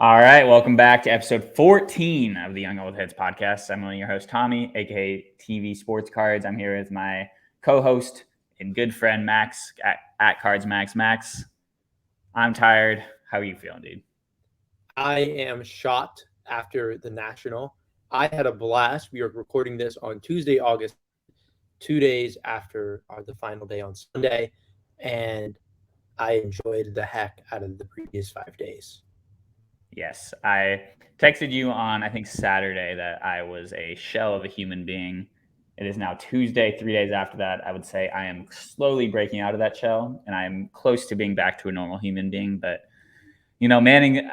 All right, welcome back to episode 14 of the Young Old Heads podcast. I'm one of your host, Tommy, aka TV Sports Cards. I'm here with my co-host and good friend Max at Cards Max. Max, I'm tired. How are you feeling, dude? I am shot after the National. I had a blast. We are recording this on Tuesday, August, 2 days after the final day on Sunday, and I enjoyed the heck out of the previous 5 days. Yes, I texted you on, I think, Saturday that I was a shell of a human being. It is now Tuesday, 3 days after that. I would say I am slowly breaking out of that shell and I'm close to being back to a normal human being. But, Manning,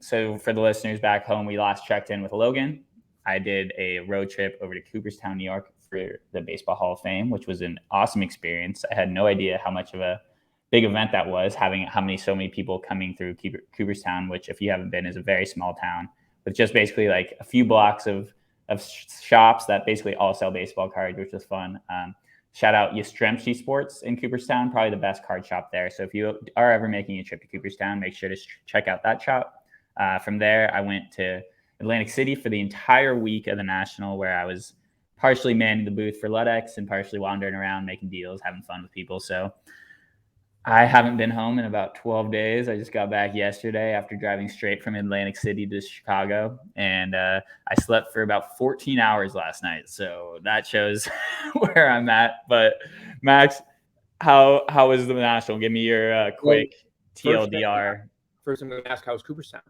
so for the listeners back home, we last checked in with Logan. I did a road trip over to Cooperstown, New York for the Baseball Hall of Fame, which was an awesome experience. I had no idea how much of a big event that was, having so many people coming through Cooperstown, which if you haven't been is a very small town with just basically like a few blocks of shops that basically all sell baseball cards, which was fun. Shout out Yastrzemski Sports in Cooperstown, probably the best card shop there. So if you are ever making a trip to Cooperstown, make sure to check out that shop. From there, I went to Atlantic City for the entire week of the National, where I was partially manning the booth for Ludex and partially wandering around making deals, having fun with people. So I haven't been home in about 12 days. I just got back yesterday after driving straight from Atlantic City to Chicago, and I slept for about 14 hours last night. So that shows where I'm at. But Max, how was the National? Give me your quick TLDR. First, I'm going to ask, how was Cooperstown?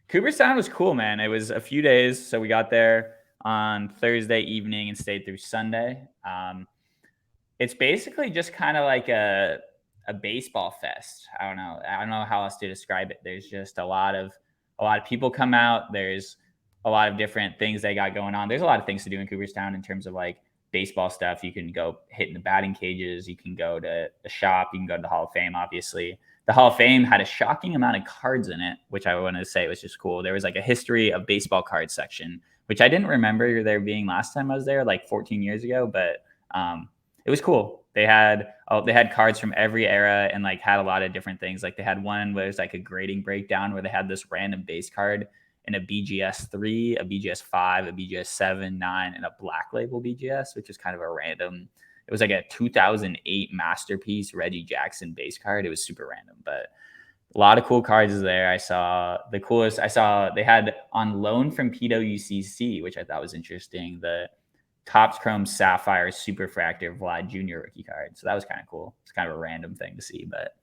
Cooperstown was cool, man. It was a few days. So we got there on Thursday evening and stayed through Sunday. It's basically just kind of like a baseball fest. I don't know how else to describe it. There's just a lot of people come out. There's a lot of different things they got going on. There's a lot of things to do in Cooperstown in terms of like baseball stuff. You can go hit in the batting cages. You can go to the shop. You can go to the Hall of Fame, obviously. The Hall of Fame had a shocking amount of cards in it, which I wanted to say was just cool. There was like a history of baseball cards section, which I didn't remember there being last time I was there, like 14 years ago, but it was cool. They had cards from every era and like had a lot of different things. Like they had one where it was like a grading breakdown where they had this random base card and a BGS 3, a BGS 5, a BGS 7, 9, and a black label BGS, which is kind of a random. It was like a 2008 masterpiece Reggie Jackson base card. It was super random, but a lot of cool cards there. I saw they had on loan from PWCC, which I thought was interesting. The Topps Chrome Sapphire Superfractor Vlad Jr. rookie card. So that was kind of cool. It's kind of a random thing to see, but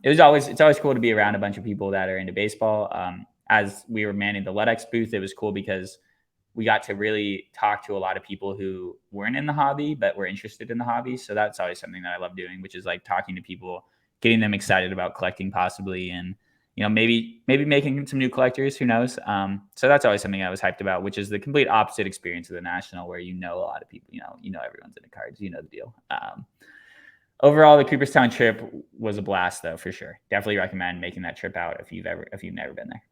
it's always cool to be around a bunch of people that are into baseball. As we were manning the Ludex booth, it was cool because we got to really talk to a lot of people who weren't in the hobby but were interested in the hobby. So that's always something that I love doing, which is like talking to people, getting them excited about collecting possibly, and maybe making some new collectors. Who knows? So that's always something I was hyped about, which is the complete opposite experience of the National, where a lot of people, everyone's into cards, the deal. Overall, the Cooperstown trip was a blast, though, for sure. Definitely recommend making that trip out if you've never been there.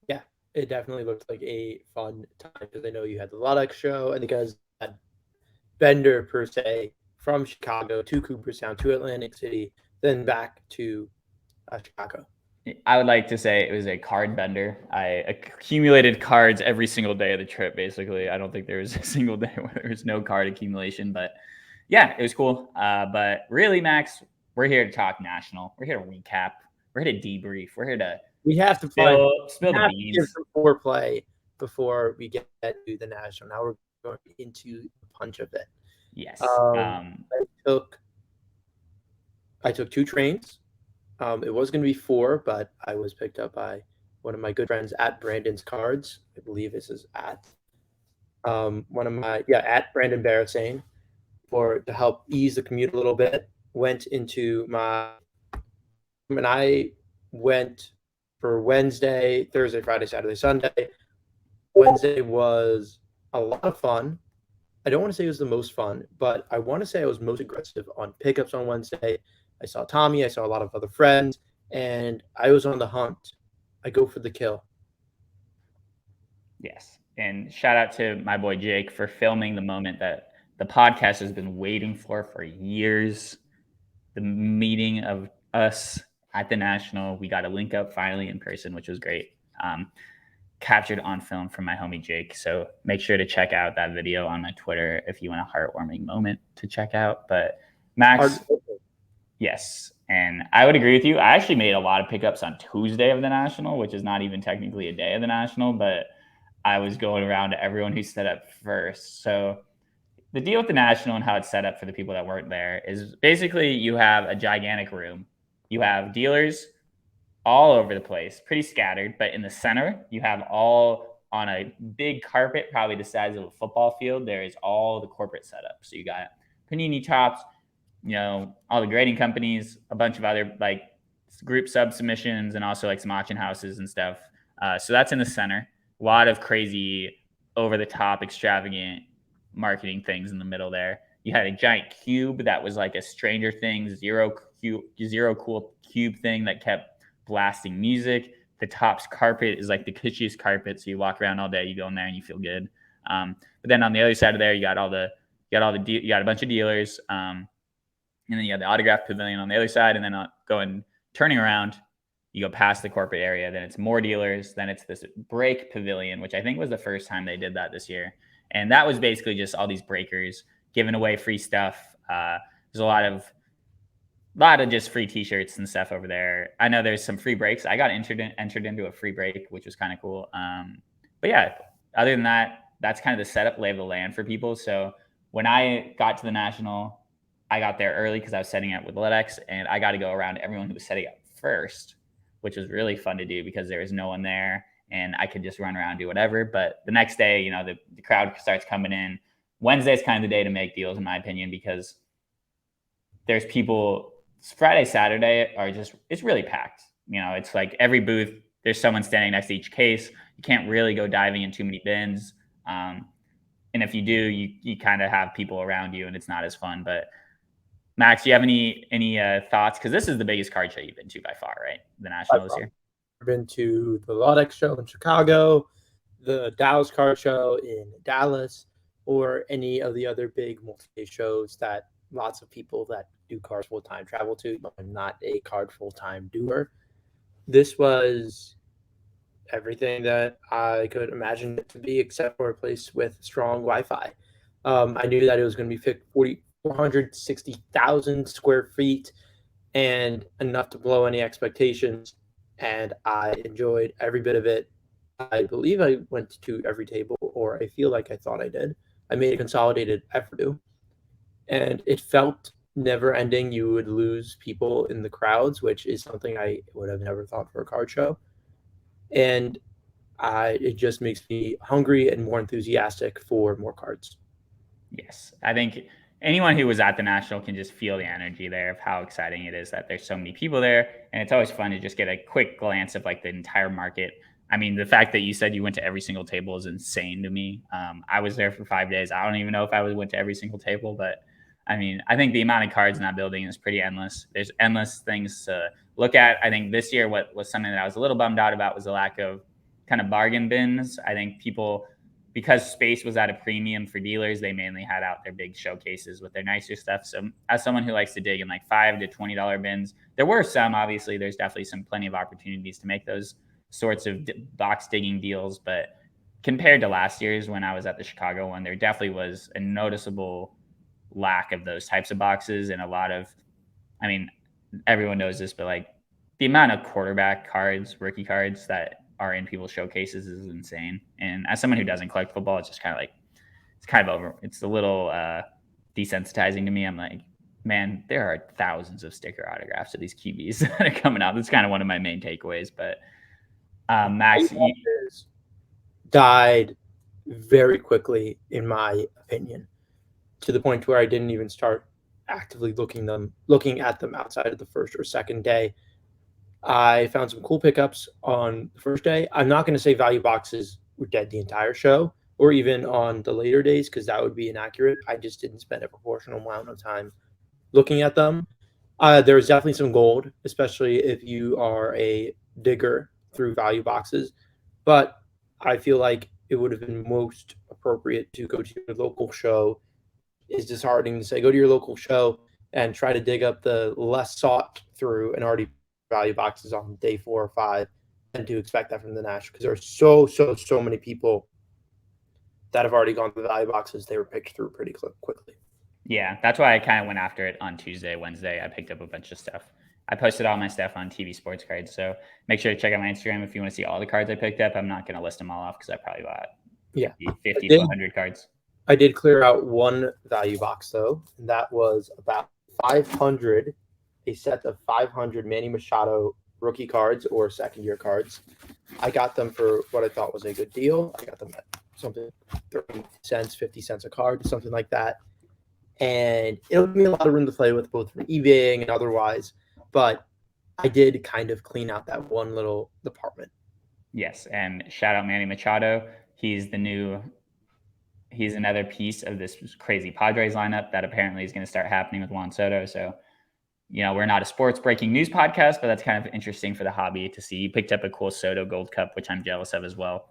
Yeah, it definitely looked like a fun time because I know you had the Ludex show, and because that Bender per se from Chicago to Cooperstown to Atlantic City, then back to Chicago. I would like to say it was a card bender. I accumulated cards every single day of the trip, basically. I don't think there was a single day where there was no card accumulation, but yeah, it was cool. But really, Max, we're here to talk National. We're here to recap. We're here to debrief. We're here to spill the beans. Give some foreplay before we get to the National. Now we're going into the punch of it. Yes. I took 2 trains. It was going to be 4, but I was picked up by one of my good friends at Brandon's Cards. I believe this is at at Brandon Barasane to help ease the commute a little bit. I went for Wednesday, Thursday, Friday, Saturday, Sunday. Wednesday was a lot of fun. I don't want to say it was the most fun, but I want to say I was most aggressive on pickups on Wednesday. I saw Tommy. I saw a lot of other friends, and I was on the hunt. I go for the kill. Yes. And shout out to my boy Jake for filming the moment that the podcast has been waiting for years. The meeting of us at the National. We got a link up finally in person, which was great. Captured on film from my homie Jake. So make sure to check out that video on my Twitter if you want a heartwarming moment to check out. But Max, yes. And I would agree with you. I actually made a lot of pickups on Tuesday of the National, which is not even technically a day of the National, but I was going around to everyone who set up first. So the deal with the National and how it's set up for the people that weren't there is basically you have a gigantic room. You have dealers all over the place, pretty scattered, but in the center, you have all on a big carpet, probably the size of a football field. There is all the corporate setup. So you got Panini Tops, all the grading companies, a bunch of other like group sub submissions, and also like some auction houses and stuff. So that's in the center. A lot of crazy, over the top, extravagant marketing things in the middle there. You had a giant cube that was like a Stranger Things zero cool cube thing that kept blasting music. The Topps carpet is like the cushiest carpet, so you walk around all day, you go in there and you feel good. But then on the other side of there, you got a bunch of dealers. And then you have the autograph pavilion on the other side, and then turning around, you go past the corporate area. Then it's more dealers. Then it's this break pavilion, which I think was the first time they did that this year. And that was basically just all these breakers giving away free stuff. There's a lot of just free T-shirts and stuff over there. I know there's some free breaks. I got entered into a free break, which was kind of cool. But yeah, other than that, that's kind of the setup, lay of the land for people. So when I got to the National, I got there early because I was setting up with LEDX, and I got to go around to everyone who was setting up first, which was really fun to do because there was no one there and I could just run around and do whatever. But the next day, the crowd starts coming in. Wednesday is kind of the day to make deals, in my opinion, because there's people. Friday, Saturday it's really packed. It's like every booth, there's someone standing next to each case. You can't really go diving in too many bins. And if you do, you kind of have people around you and it's not as fun. But Max, do you have any thoughts? Because this is the biggest card show you've been to by far, right? The National this year. I've been to the LEDX show in Chicago, the Dallas Card Show in Dallas, or any of the other big multi-day shows that lots of people that do cards full-time travel to. I'm not a card full-time doer. This was everything that I could imagine it to be, except for a place with strong Wi-Fi. I knew that it was going to be 460,000 square feet and enough to blow any expectations. And I enjoyed every bit of it. I believe I went to every table, or I feel like I thought I did. I made a consolidated effort to, and it felt never ending. You would lose people in the crowds, which is something I would have never thought for a card show. And it just makes me hungry and more enthusiastic for more cards. Yes, I think anyone who was at the National can just feel the energy there of how exciting it is that there's so many people there. And it's always fun to just get a quick glance of like the entire market. I mean, the fact that you said you went to every single table is insane to me. I was there for 5 days. I don't even know if I went to every single table, but I mean, I think the amount of cards in that building is pretty endless. There's endless things to look at. I think this year, what was something that I was a little bummed out about was the lack of kind of bargain bins. I think people, because space was at a premium for dealers, they mainly had out their big showcases with their nicer stuff. So as someone who likes to dig in like $5 to $20 bins, there were some, obviously, there's definitely plenty of opportunities to make those sorts of box digging deals. But compared to last year's when I was at the Chicago one, there definitely was a noticeable lack of those types of boxes. And a lot of, I mean, everyone knows this, but like the amount of quarterback cards, rookie cards that are in people's showcases is insane. And as someone who doesn't collect football, it's just kind of over. It's a little desensitizing to me. I'm like, man, there are thousands of sticker autographs of these QBs that are coming out. That's kind of one of my main takeaways. But Max, died very quickly, in my opinion, to the point where I didn't even start actively looking at them outside of the first or second day. I found some cool pickups on the first day. I'm not going to say value boxes were dead the entire show, or even on the later days, because that would be inaccurate. I just didn't spend a proportional amount of time looking at them. There's definitely some gold, especially if you are a digger through value boxes. But I feel like it would have been most appropriate to go to your local show. It's disheartening to say go to your local show and try to dig up the less sought through and already value boxes on day 4 or 5 than to expect that from the National, because there are so many people that have already gone to the value boxes. They were picked through pretty quickly. Yeah, that's why I kind of went after it on Tuesday, Wednesday. I picked up a bunch of stuff. I posted all my stuff on TV Sports Cards, so make sure to check out my Instagram if you want to see all the cards I picked up. I'm not going to list them all off because I probably bought 50 to 100 cards. I did clear out one value box, though, and that was about 500, a set of 500 Manny Machado rookie cards or second-year cards. I got them for what I thought was a good deal. I got them at something 30 cents, 50 cents a card, something like that. And it'll give me a lot of room to play with, both for eBaying and otherwise. But I did kind of clean out that one little department. Yes, and shout out Manny Machado. He's another piece of this crazy Padres lineup that apparently is going to start happening with Juan Soto. So, we're not a sports breaking news podcast, but that's kind of interesting for the hobby to see. You picked up a cool Soto Gold Cup, which I'm jealous of as well.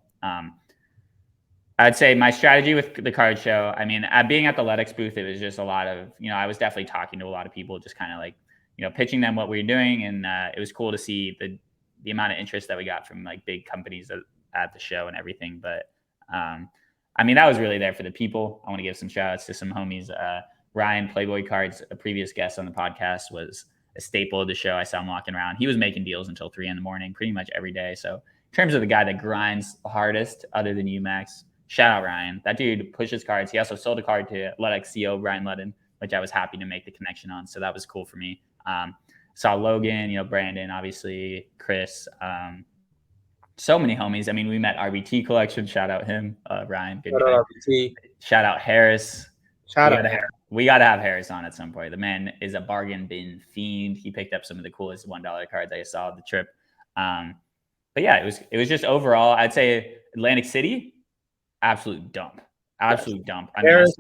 I'd say my strategy with the card show, being at the Ledex booth, it was just a lot of, I was definitely talking to a lot of people, just kind of like, pitching them what we were doing. And it was cool to see the amount of interest that we got from like big companies at the show and everything. But that was really there for the people. I want to give some shout outs to some homies. Ryan Playboy Cards, a previous guest on the podcast, was a staple of the show. I saw him walking around. He was making deals until 3 a.m. pretty much every day. So in terms of the guy that grinds the hardest, other than you, Max, shout out Ryan. That dude pushes cards. He also sold a card to Ledex CEO Brian Ludden, which I was happy to make the connection on. So that was cool for me. Saw Logan, Brandon, obviously, Chris, so many homies. We met RBT Collection. Shout out him, Ryan. Good guy. RBT. Shout out Harris. We got to have Harris on at some point. The man is a bargain bin fiend. He picked up some of the coolest $1 cards I saw on the trip. But yeah, it was just overall, I'd say Atlantic City, absolute dump. Absolute dump. Harris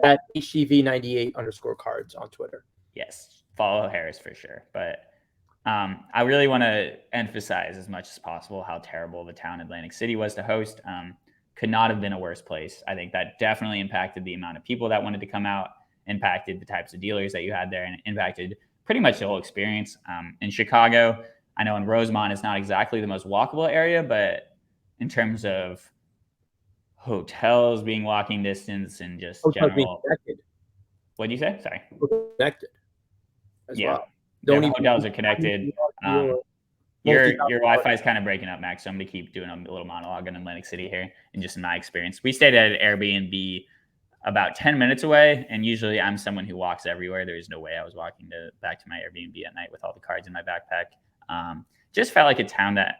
at HGV98_cards on Twitter. Yes, follow Harris for sure. But I really want to emphasize as much as possible how terrible the town Atlantic City was to host. Could not have been a worse place. I think that definitely impacted the amount of people that wanted to come out, impacted the types of dealers that you had there, and impacted pretty much the whole experience. In Chicago, I know in Rosemont it's not exactly the most walkable area, but in terms of hotels being walking distance and just general. What did you say? Sorry. Connected. Yeah. The hotels are connected. Your Wi-Fi is kind of breaking up, Max. So I'm going to keep doing a little monologue in Atlantic City here. And just in my experience, we stayed at an Airbnb about 10 minutes away. And usually I'm someone who walks everywhere. There is no way I was walking back to my Airbnb at night with all the cards in my backpack. Just felt like a town that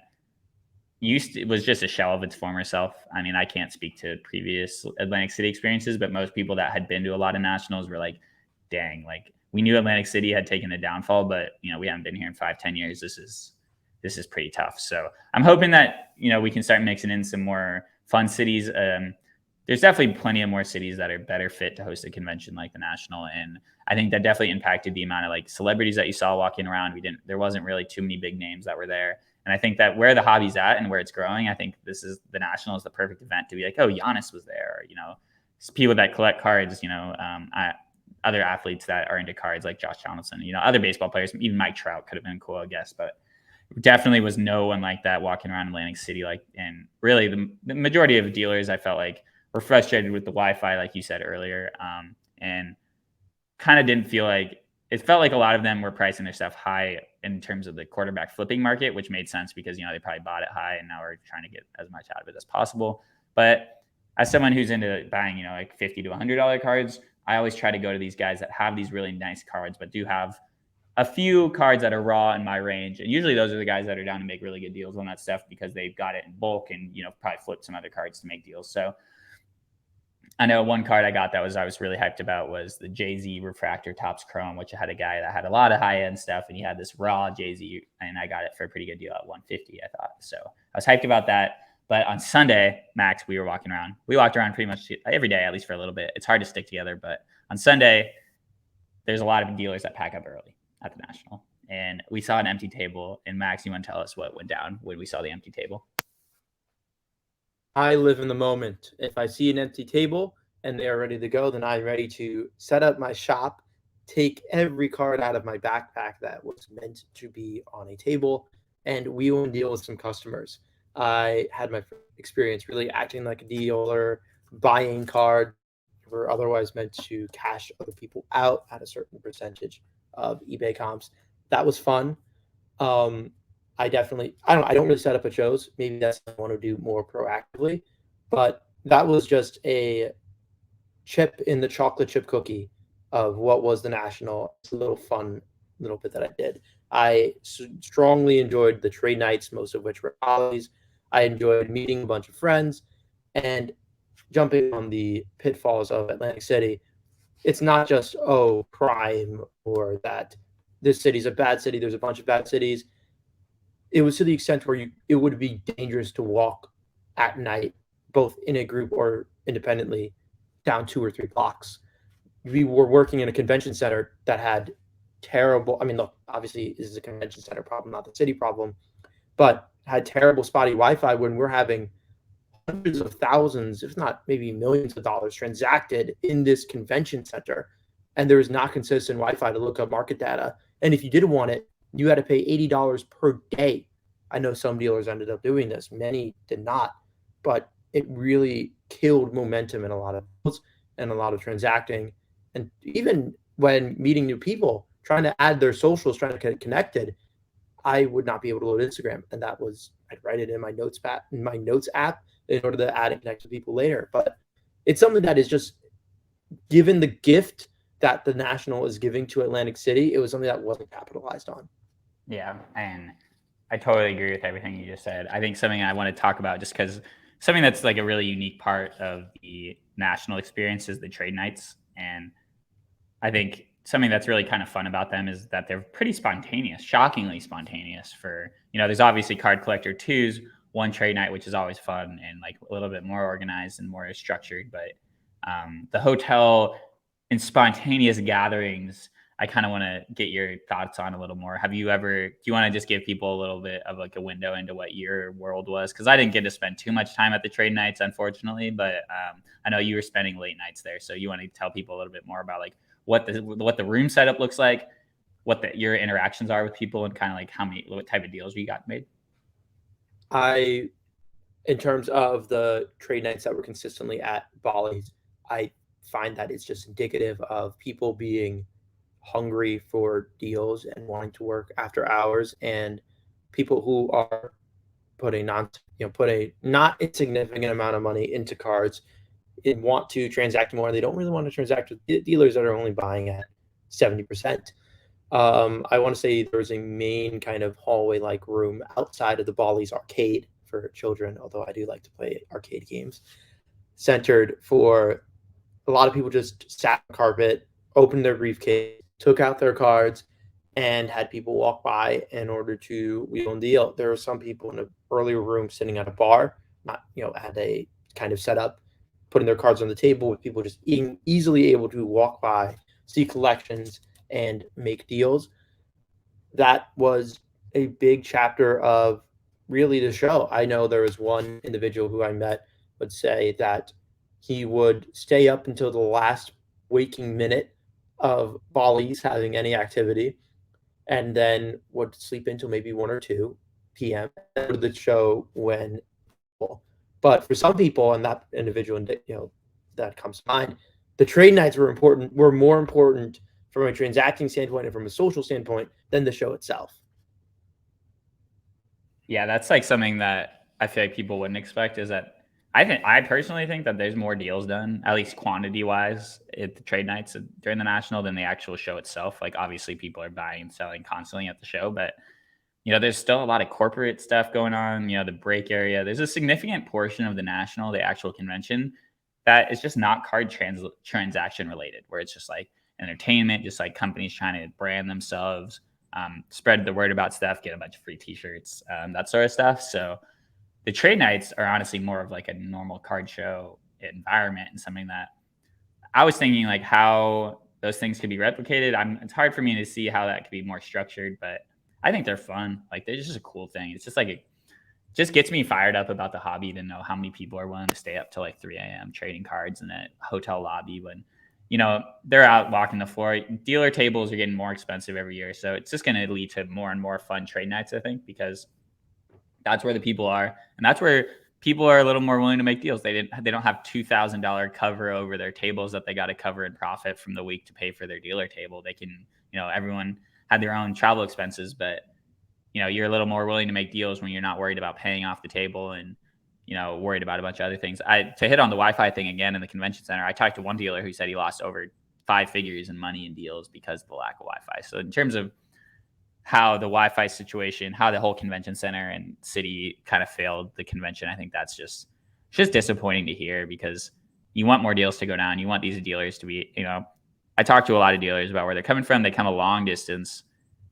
was just a shell of its former self. I can't speak to previous Atlantic City experiences, but most people that had been to a lot of nationals were like, dang, like we knew Atlantic City had taken a downfall, but we haven't been here in 5-10 years. This is pretty tough. So I'm hoping that, we can start mixing in some more fun cities. There's definitely plenty of more cities that are better fit to host a convention like the National. And I think that definitely impacted the amount of like celebrities that you saw walking around. There wasn't really too many big names that were there. And I think that where the hobby's at and where it's growing, I think the National is the perfect event to be like, oh, Giannis was there. People that collect cards, other athletes that are into cards like Josh Donaldson, other baseball players, even Mike Trout could have been cool, I guess. But definitely was no one like that walking around Atlantic City. And really the majority of dealers, I felt like, were frustrated with the Wi-Fi, like you said earlier. And kind of didn't feel like, it felt like a lot of them were pricing their stuff high in terms of the quarterback flipping market, which made sense because, they probably bought it high and now we're trying to get as much out of it as possible. But as someone who's into buying, like $50 to $100 cards, I always try to go to these guys that have these really nice cards, but do have a few cards that are raw in my range. And usually those are the guys that are down to make really good deals on that stuff because they've got it in bulk and, probably flip some other cards to make deals. So I know one card I got I was really hyped about was the Jay-Z Refractor Topps Chrome, which had a guy that had a lot of high-end stuff, and he had this raw Jay-Z, and I got it for a pretty good deal at $150, I thought. So I was hyped about that. But on Sunday, Max, we were walking around. We walked around pretty much every day, at least for a little bit. It's hard to stick together, but on Sunday, there's a lot of dealers that pack up early at the National. And we saw an empty table. And Max, you want to tell us what went down when we saw the empty table? I live in the moment. If I see an empty table and they are ready to go, then I'm ready to set up my shop take every card out of my backpack that was meant to be on a table and wheel and deal with some customers. I had my experience really acting like a dealer, buying cards that were otherwise meant to cash other people out at a certain percentage of eBay comps. That was fun. Um, I don't really set up at shows. Maybe that's what I want to do more proactively, but that was just a chip in the chocolate chip cookie of what was the national. It's a little fun little bit that I did. I strongly enjoyed the trade nights, most of which were Ollie's. I enjoyed meeting a bunch of friends and jumping on the pitfalls of Atlantic City. It's not just, oh, crime or that this city's a bad city. There's a bunch of bad cities. It was to the extent where it would be dangerous to walk at night, both in a group or independently, down 2 or 3 blocks. We were working in a convention center that had terrible. I mean, look, obviously, this is a convention center problem, not the city problem, but had terrible spotty Wi-Fi when we're having hundreds of thousands, if not maybe millions of dollars transacted in this convention center. And there was not consistent Wi-Fi to look up market data. And if you did want it, you had to pay $80 per day. I know some dealers ended up doing this. Many did not, but it really killed momentum in a lot of deals and a lot of transacting. And even when meeting new people, trying to add their socials, trying to get connected, I would not be able to load Instagram. And that was, I'd write it in my notes app in order to add and connect to people later. But it's something that is just, given the gift that the National is giving to Atlantic City, it was something that wasn't capitalized on. Yeah, and I totally agree with everything you just said. I think something I want to talk about, just because something that's like a really unique part of the national experience is the trade nights. And I think something that's really kind of fun about them is that they're pretty spontaneous, shockingly spontaneous. There's obviously Card Collector 2's one trade night, which is always fun and like a little bit more organized and more structured. But the hotel and spontaneous gatherings, I kind of want to get your thoughts on a little more. Do you want to just give people a little bit of like a window into what your world was? Because I didn't get to spend too much time at the trade nights, unfortunately, but I know you were spending late nights there. So you want to tell people a little bit more about like what the room setup looks like, your interactions are with people, and kind of like what type of deals you got made. In terms of the trade nights that were consistently at Bali's, I find that it's just indicative of people being hungry for deals and wanting to work after hours, and people who are put a not insignificant amount of money into cards and want to transact more. They don't really want to transact with dealers that are only buying at 70%. I want to say there's a main kind of hallway-like room outside of the Bally's arcade for children, although I do like to play arcade games, centered for a lot of people just sat on the carpet, opened their briefcase, took out their cards, and had people walk by in order to wheel and deal. There were some people in an earlier room sitting at a bar, not, had a kind of setup, putting their cards on the table with people just easily able to walk by, see collections, and make deals. That was a big chapter of really the show. I know there was one individual who I met would say that he would stay up until the last waking minute of Bally's having any activity, and then would sleep until maybe 1 or 2 p.m. and go to the show when. But for some people, and that individual, that comes to mind, the trade nights were more important from a transacting standpoint and from a social standpoint than the show itself. Yeah, that's like something that I feel like people wouldn't expect, is that I personally think that there's more deals done, at least quantity wise, at the trade nights during the national than the actual show itself. Like obviously people are buying and selling constantly at the show, but there's still a lot of corporate stuff going on, the break area. There's a significant portion of the national, the actual convention, that is just not card transaction related, where it's just like entertainment, just like companies trying to brand themselves, spread the word about stuff, get a bunch of free t-shirts, that sort of stuff. So the trade nights are honestly more of like a normal card show environment, and something that I was thinking like how those things could be replicated. It's hard for me to see how that could be more structured, but I think they're fun. Like they're just a cool thing. It's just like just gets me fired up about the hobby to know how many people are willing to stay up till like 3 a.m. trading cards in a hotel lobby when they're out walking the floor. Dealer tables are getting more expensive every year. So it's just going to lead to more and more fun trade nights, I think, because that's where the people are. And that's where people are a little more willing to make deals. They don't have $2,000 cover over their tables that they got to cover in profit from the week to pay for their dealer table. They can, everyone had their own travel expenses, but you're a little more willing to make deals when you're not worried about paying off the table and, worried about a bunch of other things. To hit on the Wi-Fi thing again in the convention center, I talked to one dealer who said he lost over 5 figures in money in deals because of the lack of Wi-Fi. So in terms of how the Wi-Fi situation, how the whole convention center and city kind of failed the convention, I think that's just disappointing to hear, because you want more deals to go down. You want these dealers to be, I talked to a lot of dealers about where they're coming from. They come a long distance.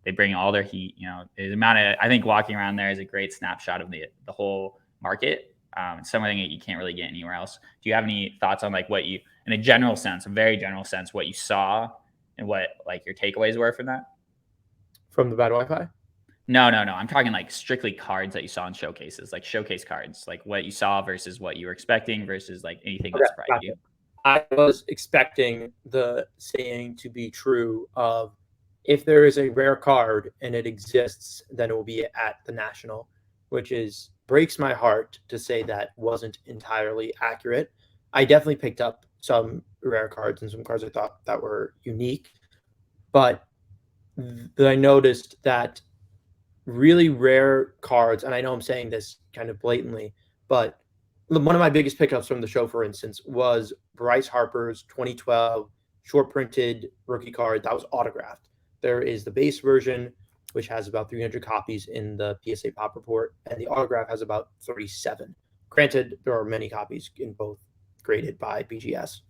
They bring all their heat. The amount of, I think walking around there is a great snapshot of the whole market. It's something that you can't really get anywhere else. Do you have any thoughts on like what you, in a general sense, a very general sense, what you saw and what like your takeaways were from that? From the bad Wi-Fi? No. I'm talking like strictly cards that you saw in showcases, like showcase cards, like what you saw versus what you were expecting versus like anything that surprised you. I was expecting the saying to be true of, if there is a rare card and it exists, then it will be at the National, which breaks my heart to say that wasn't entirely accurate. I definitely picked up some rare cards and some cards I thought that were unique, but I noticed that really rare cards, and I know I'm saying this kind of blatantly, but one of my biggest pickups from the show, for instance, was Bryce Harper's 2012 short printed rookie card that was autographed. There is the base version, which has about 300 copies in the PSA Pop Report, and the autograph has about 37. Granted, there are many copies in both graded by BGS.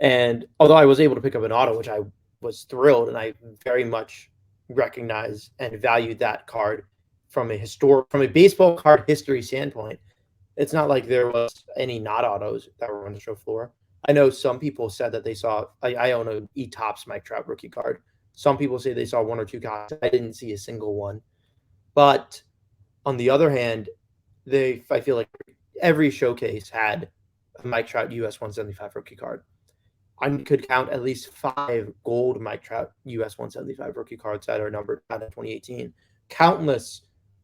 And although I was able to pick up an auto, which I was thrilled, and I very much recognize and value that card from a baseball card history standpoint, it's not like there was any not autos that were on the show floor. I know some people said that they saw, I own a E-Tops Mike Trout rookie card. Some people say they saw 1 or 2 copies. I didn't see a single one. But on the other hand, I feel like every showcase had a Mike Trout US 175 rookie card. I could count at least 5 gold Mike Trout US 175 rookie cards that are numbered out of 2018. Countless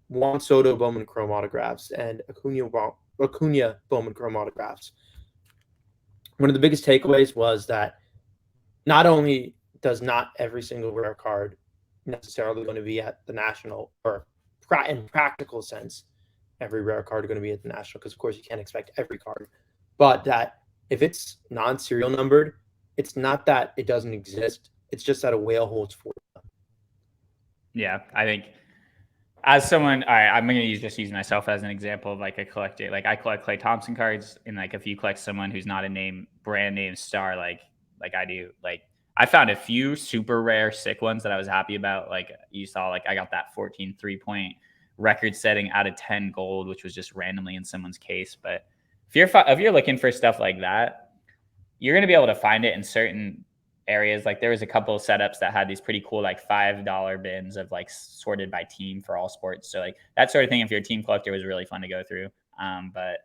Juan Soto Bowman Chrome autographs and Acuna Bowman Chrome autographs. One of the biggest takeaways was that not only does not every single rare card necessarily going to be at the National, or in practical sense, every rare card is going to be at the National, because of course you can't expect every card, but that if it's non-serial numbered, it's not that it doesn't exist. It's just that a whale holds 4. Yeah, I think as someone, I'm going to use myself as an example of like a collector. Like I collect Klay Thompson cards, and like if you collect someone who's not a brand name star, like I do, like I found a few super rare sick ones that I was happy about. Like you saw, like I got that 14 3-point record setting out of 10 gold, which was just randomly in someone's case. But if you're looking for stuff like that, you're going to be able to find it in certain areas. Like there was a couple of setups that had these pretty cool like $5 bins of like sorted by team for all sports. So like that sort of thing, if you're a team collector, was really fun to go through. But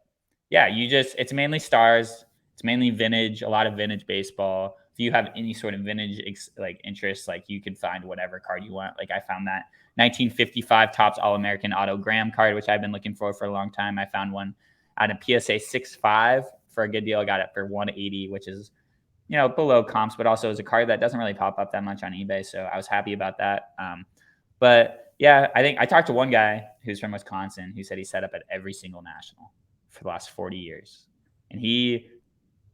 yeah, it's mainly stars. It's mainly vintage, a lot of vintage baseball. If you have any sort of vintage like interest, like you could find whatever card you want. Like I found that 1955 Topps All-American Auto Graham card, which I've been looking for a long time. I found one at a PSA 6.5 for a good deal. I got it for 180, which is, below comps, but also is a card that doesn't really pop up that much on eBay. So I was happy about that. But yeah, I think I talked to one guy who's from Wisconsin who said he set up at every single National for the last 40 years. And he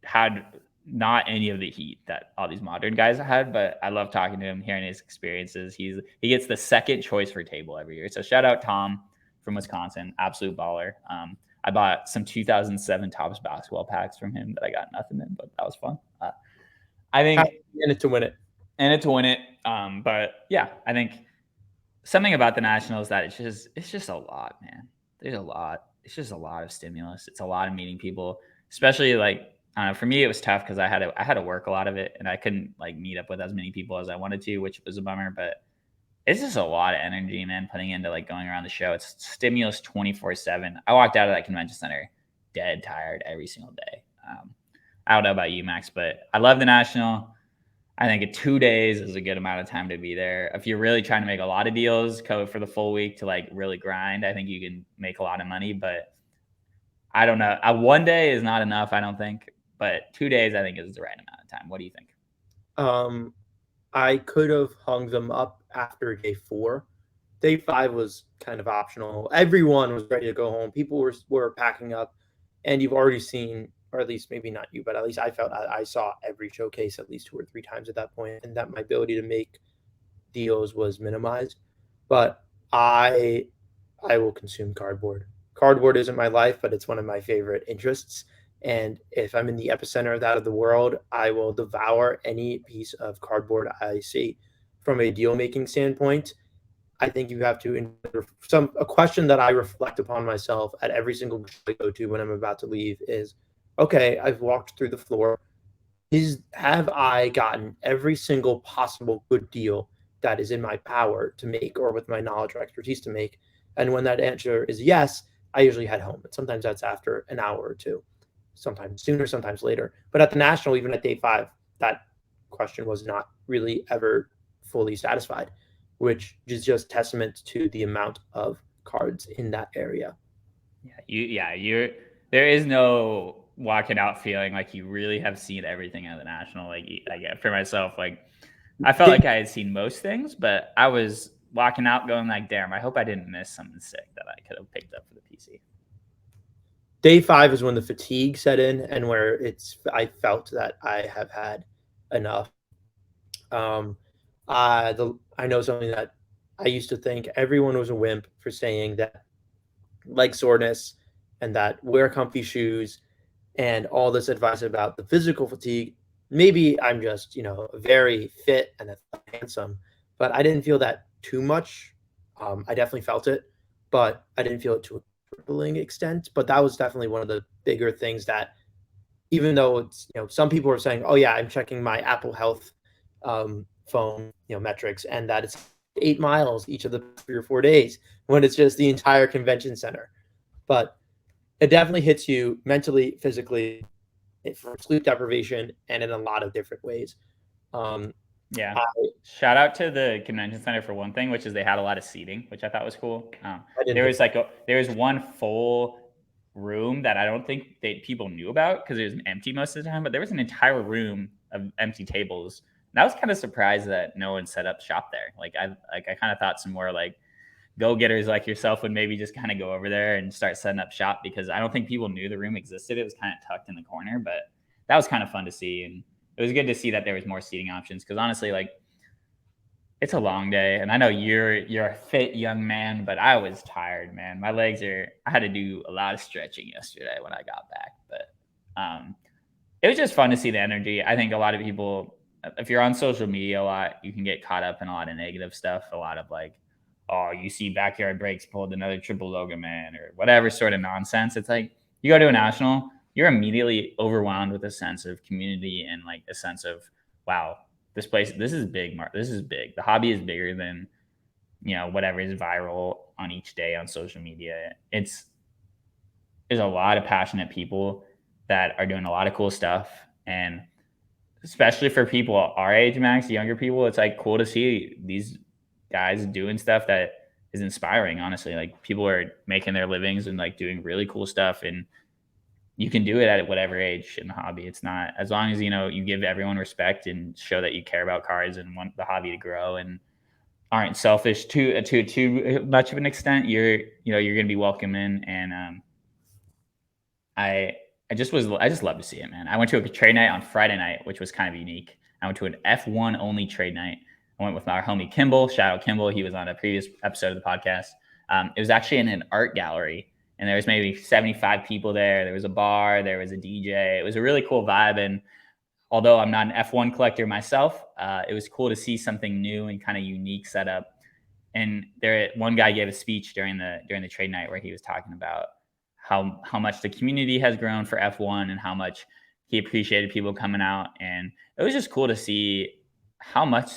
had not any of the heat that all these modern guys had, but I love talking to him, hearing his experiences. He gets the second choice for table every year. So shout out Tom from Wisconsin, absolute baller. I bought some 2007 Topps basketball packs from him that I got nothing in, but that was fun. I think in it to win it. But yeah, I think something about the Nationals that it's just a lot, man. There's a lot. It's just a lot of stimulus. It's a lot of meeting people, especially like, I don't know, for me, it was tough because I had to work a lot of it, and I couldn't like meet up with as many people as I wanted to, which was a bummer. But it's just a lot of energy, man, putting into like going around the show. It's stimulus 24/7. I walked out of that convention center dead tired every single day. I don't know about you, Max, but I love the National. I think 2 days is a good amount of time to be there. If you're really trying to make a lot of deals, go for the full week to like really grind. I think you can make a lot of money, but I don't know. One day is not enough, I don't think, but 2 days I think is the right amount of time. What do you think? Um, I could have hung them up after day 4. Day 5 was kind of optional. Everyone was ready to go home. People were packing up, and you've already seen, or at least maybe not you, but at least I felt I saw every showcase at least 2 or 3 times at that point, and that my ability to make deals was minimized. But I will consume cardboard. Cardboard isn't my life, but it's one of my favorite interests. And if I'm in the epicenter of that of the world, I will devour any piece of cardboard I see. From a deal making standpoint, I think you have to a question that I reflect upon myself at every single I go to when I'm about to leave is, okay, I've walked through the floor. Have I gotten every single possible good deal that is in my power to make or with my knowledge or expertise to make? And when that answer is yes, I usually head home. And sometimes that's after an hour or two, sometimes sooner, sometimes later. But at the National, even at day 5, that question was not really ever fully satisfied, which is just testament to the amount of cards in that area. You're there is no walking out feeling like you really have seen everything at the National. Like for myself, like I felt like I had seen most things, but I was walking out going like, damn, I hope I didn't miss something sick that I could have picked up for the PC. Day 5 is when the fatigue set in and where I felt that I have had enough. I know something that I used to think everyone was a wimp for saying that leg soreness and that wear comfy shoes and all this advice about the physical fatigue. Maybe I'm just, very fit and handsome, but I didn't feel that too much. I definitely felt it, but I didn't feel it to a crippling extent. But that was definitely one of the bigger things that, even though it's, some people are saying, oh yeah, I'm checking my Apple Health phone, metrics, and that it's 8 miles each of the 3 or 4 days when it's just the entire convention center. But it definitely hits you mentally, physically, for sleep deprivation, and in a lot of different ways. Yeah. Shout out to the convention center for one thing, which is they had a lot of seating, which I thought was cool. There was one full room that I don't think people knew about because it was empty most of the time, but there was an entire room of empty tables. And I was kind of surprised that no one set up shop there. I kind of thought some more like go-getters like yourself would maybe just kind of go over there and start setting up shop because I don't think people knew the room existed. It was kind of tucked in the corner, but that was kind of fun to see. And it was good to see that there was more seating options because honestly, like it's a long day. And I know you're a fit young man, but I was tired, man. I had to do a lot of stretching yesterday when I got back. But it was just fun to see the energy. I think a lot of people, if you're on social media a lot, you can get caught up in a lot of negative stuff, a lot of like, oh, you see Backyard Breaks pulled another triple Logan man or whatever sort of nonsense. It's like you go to a national, you're immediately overwhelmed with a sense of community and like a sense of, wow, this is big. This is big. The hobby is bigger than, whatever is viral on each day on social media. There's a lot of passionate people that are doing a lot of cool stuff. And especially for people our age, Max, younger people, it's like cool to see these guys doing stuff that is inspiring, honestly. Like people are making their livings and like doing really cool stuff, and you can do it at whatever age in the hobby. It's not, as long as you give everyone respect and show that you care about cards and want the hobby to grow and aren't selfish to much of an extent, you're going to be welcome in. And I just love to see it, man. I went to a trade night on Friday night, which was kind of unique. I went to an F1 only trade night. I went with our homie Kimball. Shout out Kimball. He was on a previous episode of the podcast. It was actually in an art gallery, and there was maybe 75 people there. There was a bar. There was a DJ. It was a really cool vibe. And although I'm not an F1 collector myself, it was cool to see something new and kind of unique setup. And one guy gave a speech during the trade night where he was talking about how much the community has grown for F1 and how much he appreciated people coming out. And it was just cool to see how much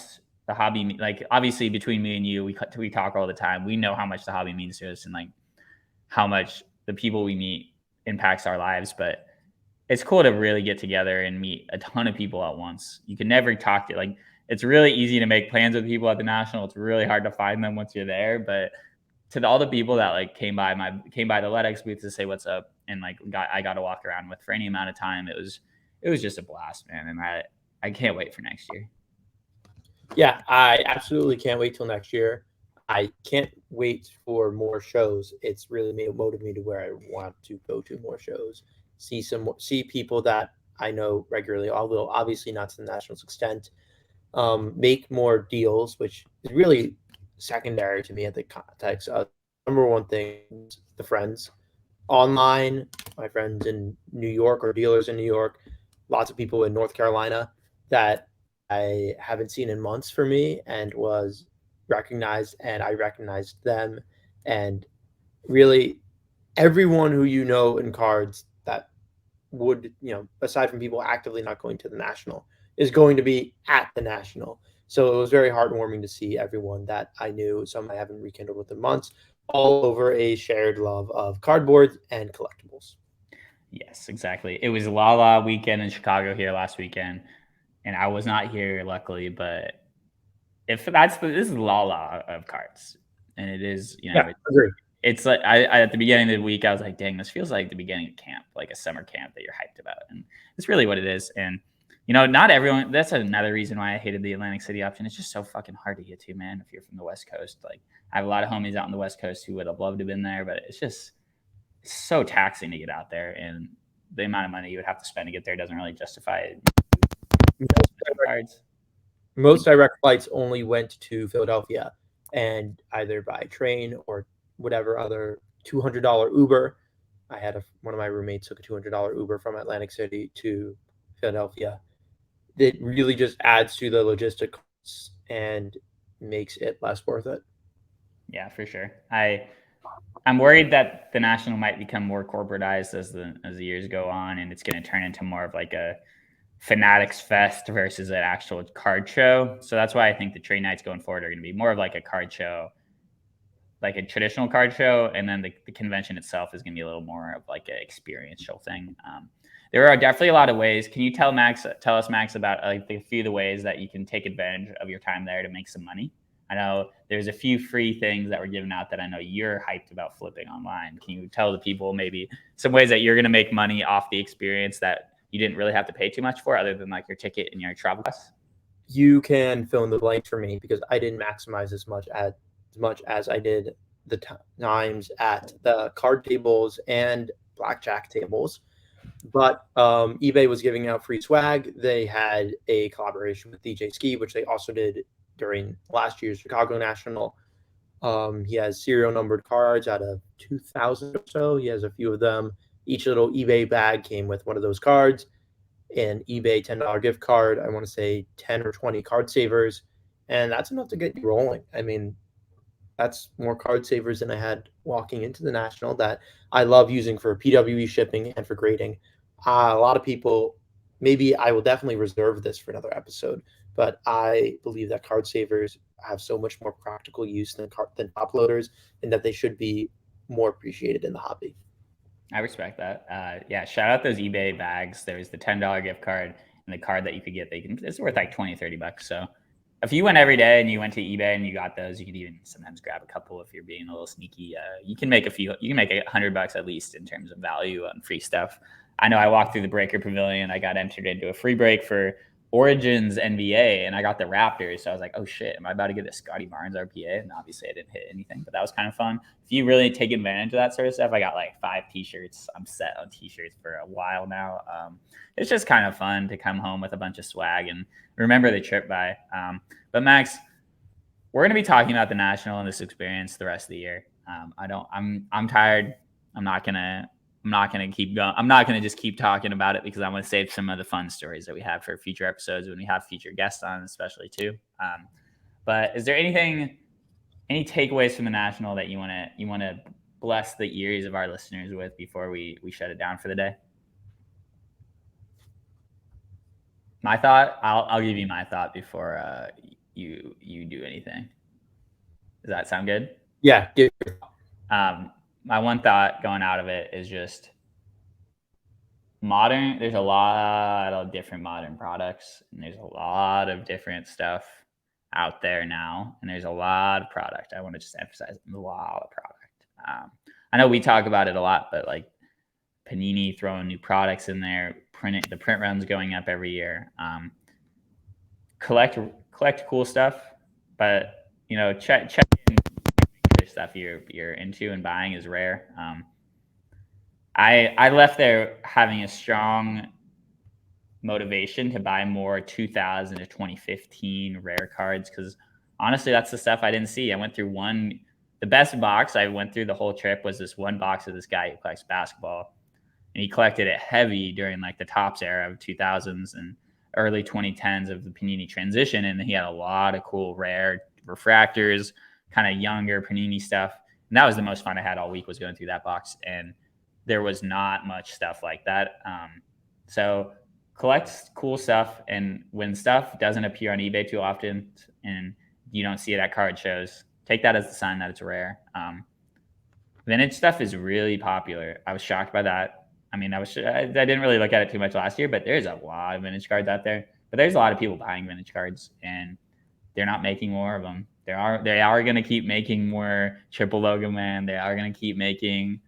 the hobby, like obviously between me and you, we talk all the time. We know how much the hobby means to us and like how much the people we meet impacts our lives. But it's cool to really get together and meet a ton of people at once. You can never talk to like it's really easy to make plans with people at the national. It's really hard to find them once you're there. But all the people that like came by the LEDX booth to say what's up and like I got to walk around with for any amount of time. It was just a blast, man. And I can't wait for next year. Yeah, I absolutely can't wait till next year. I can't wait for more shows. It's really motivated me to where I want to go to more shows, see people that I know regularly, although obviously not to the Nationals extent. Make more deals, which is really secondary to me at the context of number one thing, the friends online, my friends in New York or dealers in New York, lots of people in North Carolina that I haven't seen in months for me and was recognized, and I recognized them. And really, everyone who you know in cards that would, aside from people actively not going to the national, is going to be at the national. So it was very heartwarming to see everyone that I knew, some I haven't rekindled with in months, all over a shared love of cardboard and collectibles. Yes, exactly. It was Lala weekend in Chicago here last weekend, and I was not here luckily, but if that's this is Lala of cards, and it is Yeah, agree. it's like I at the beginning of the week I was like, dang, this feels like the beginning of camp, like a summer camp that you're hyped about, and it's really what it is. And not everyone. That's another reason why I hated the Atlantic City option. It's just so fucking hard to get to, man. If you're from the West Coast, like I have a lot of homies out in the West Coast who would have loved to have been there, but it's so taxing to get out there, and the amount of money you would have to spend to get there doesn't really justify cards. Most direct flights only went to Philadelphia, and either by train or whatever other $200 Uber. I had one of my roommates took a $200 Uber from Atlantic City to Philadelphia. It really just adds to the logistics and makes it less worth it. Yeah, for sure. I'm worried that the national might become more corporatized as the years go on, and it's going to turn into more of like a Fanatics Fest versus an actual card show. So that's why I think the trade nights going forward are going to be more of like a card show, like a traditional card show, and then the convention itself is going to be a little more of like an experiential thing. There are definitely a lot of ways. Can you tell us, Max, about like a few of the ways that you can take advantage of your time there to make some money? I know there's a few free things that were given out that I know you're hyped about flipping online. Can you tell the people maybe some ways that you're going to make money off the experience that you didn't really have to pay too much for, other than like your ticket and your travel costs? You can fill in the blanks for me because I didn't maximize as much as I did the times at the card tables and blackjack tables. But eBay was giving out free swag. They had a collaboration with DJ Ski, which they also did during last year's Chicago National. He has serial numbered cards out of 2,000 or so. He has a few of them. Each little eBay bag came with one of those cards, an eBay $10 gift card. I want to say 10 or 20 card savers. And that's enough to get you rolling. I mean, that's more card savers than I had walking into the National that I love using for PWE shipping and for grading. A lot of people, maybe I will definitely reserve this for another episode, but I believe that card savers have so much more practical use than top loaders, and that they should be more appreciated in the hobby. I respect that. Yeah, shout out those eBay bags. There's the $10 gift card and the card that you could get. It's worth like 20, $30. So if you went every day and you went to eBay and you got those, you could even sometimes grab a couple if you're being a little sneaky. You can make you can make $100 at least in terms of value on free stuff. I know I walked through the Breaker Pavilion. I got entered into a free break for Origins NBA, and I got the Raptors. So I was like, oh shit, am I about to get a Scotty Barnes RPA? And obviously I didn't hit anything, but that was kind of fun. If you really take advantage of that sort of stuff, I got like 5 t-shirts. I'm set on t-shirts for a while now. It's just kind of fun to come home with a bunch of swag and remember the trip by. But Max, we're going to be talking about the national and this experience the rest of the year. I'm tired. I'm not gonna keep going. I'm not gonna just keep talking about it because I want to save some of the fun stories that we have for future episodes when we have future guests on, especially too. But is there any takeaways from the national that you wanna bless the ears of our listeners with before we shut it down for the day? My thought. I'll give you my thought before you do anything. Does that sound good? Yeah. My one thought going out of it is just there's a lot of different modern products, and there's a lot of different stuff out there now, and there's a lot of product. I want to just emphasize a lot of product. I know we talk about it a lot, but like Panini throwing new products in there, the print runs going up every year. Collect cool stuff, but check in stuff you're into and buying is rare. I left there having a strong motivation to buy more 2000 to 2015 rare cards because honestly, that's the stuff I didn't see. I went through the best box I went through the whole trip was this one box of this guy who collects basketball, and he collected it heavy during like the Topps era of 2000s and early 2010s of the Panini transition, and he had a lot of cool rare refractors, kind of younger Panini stuff, and that was the most fun I had all week was going through that box, and there was not much stuff like that. So collect cool stuff, and when stuff doesn't appear on eBay too often and you don't see it at card shows, take that as a sign that it's rare. Vintage stuff is really popular. I was shocked by that. I mean, I didn't really look at it too much last year, but there's a lot of vintage cards out there. But there's a lot of people buying vintage cards, and they're not making more of them. They are going to keep making more triple logo man. They are going to keep making,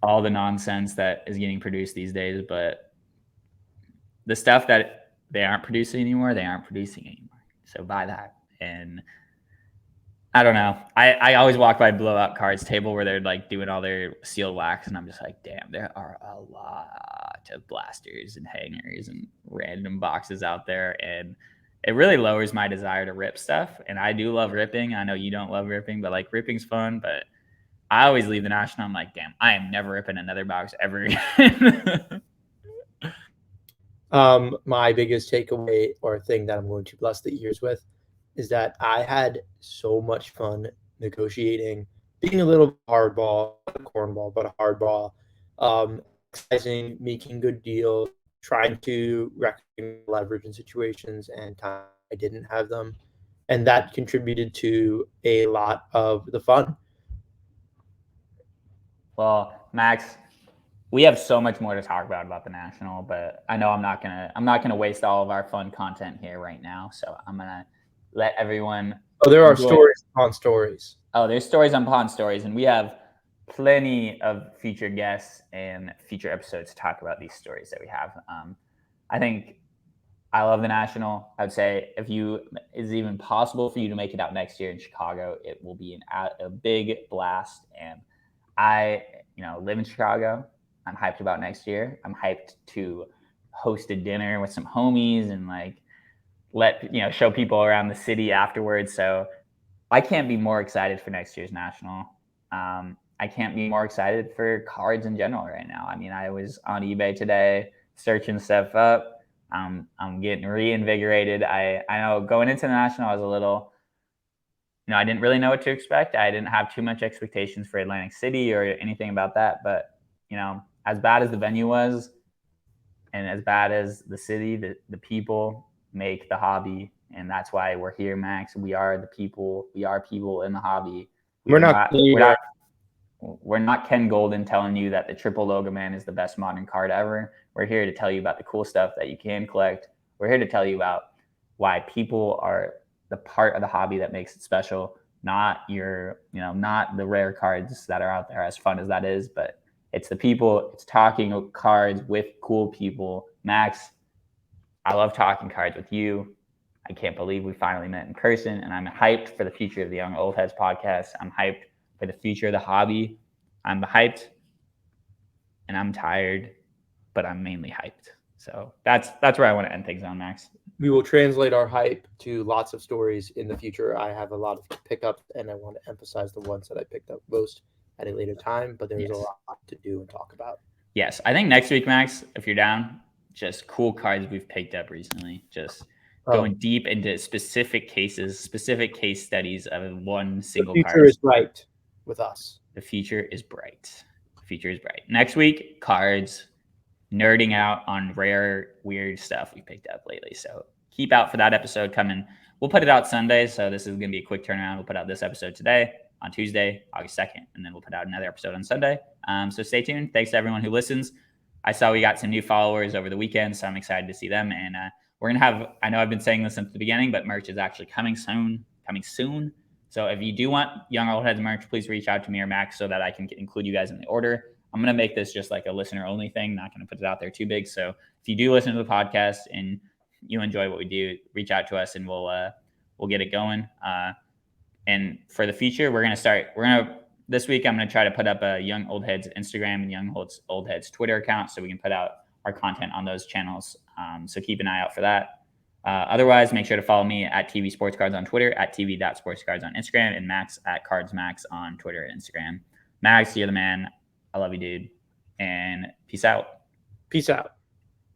all the nonsense that is getting produced these days. But the stuff that they aren't producing anymore. So buy that. And I don't know. I always walk by Blowout Cards table where they're like doing all their sealed wax, and I'm just like, damn, there are a lot of blasters and hangers and random boxes out there, and it really lowers my desire to rip stuff. And I do love ripping. I know you don't love ripping, but like ripping's fun. But I always leave the National. I'm like, damn, I am never ripping another box ever again. My biggest takeaway or thing that I'm going to bless the ears with is that I had so much fun negotiating, being a little hardball, not a cornball, but a hardball, making good deals, trying to recognize leverage in situations and time I didn't have them. And that contributed to a lot of the fun. Well, Max, we have so much more to talk about the National, but I know I'm not gonna waste all of our fun content here right now. So I'm gonna let everyone. Oh, there are stories upon stories. Oh, there's stories upon stories, and we have plenty of featured guests and feature episodes to talk about these stories that we have. I think I love the National. I would say if is it even possible for you to make it out next year in Chicago, it will be a big blast. And I, live in Chicago. I'm hyped about next year. I'm hyped to host a dinner with some homies and show people around the city afterwards. So I can't be more excited for next year's National. I can't be more excited for cards in general right now. I mean, I was on eBay today searching stuff up. I'm getting reinvigorated. I know going into the National, I was a little, I didn't really know what to expect. I didn't have too much expectations for Atlantic City or anything about that. But, as bad as the venue was and as bad as the city, the people make the hobby. And that's why we're here, Max. We are the people. We are people in the hobby. We're not Ken Golden telling you that the triple logo man is the best modern card ever. We're here to tell you about the cool stuff that you can collect. We're here to tell you about why people are the part of the hobby that makes it special, not not the rare cards that are out there, as fun as that is, but it's the people. It's talking cards with cool people. Max, I love talking cards with you. I can't believe we finally met in person, and I'm hyped for the future of the Young Old Heads podcast. I'm hyped for the future of the hobby. I'm hyped, and I'm tired, but I'm mainly hyped. So that's where I want to end things on, Max. We will translate our hype to lots of stories in the future. I have a lot of pickups, and I want to emphasize the ones that I picked up most at a later time, but there's a lot to do and talk about. Yes. I think next week, Max, if you're down, just cool cards we've picked up recently. Just going deep into specific cases, specific case studies of one single card. The future is bright with us. The future is bright. The future is bright. Next week, cards, nerding out on rare, weird stuff we picked up lately. So keep out for that episode coming. We'll put it out Sunday, so this is going to be a quick turnaround. We'll put out this episode today on Tuesday, August 2nd, and then we'll put out another episode on Sunday. So stay tuned. Thanks to everyone who listens. I saw we got some new followers over the weekend, so I'm excited to see them. And we're going to have, I know I've been saying this since the beginning, but merch is actually coming soon. So if you do want Young Old Heads merch, please reach out to me or Max so that I can include you guys in the order. I'm going to make this just like a listener only thing, not going to put it out there too big. So if you do listen to the podcast and you enjoy what we do, reach out to us and we'll get it going. And for the future, this week, I'm going to try to put up a Young Old Heads Instagram and Young Old Heads Twitter account so we can put out our content on those channels. So keep an eye out for that. Otherwise, make sure to follow me at TV Sports Cards on Twitter, at TV.sportscards on Instagram, and Max at CardsMax on Twitter and Instagram. Max, you're the man. I love you, dude. And peace out. Peace out.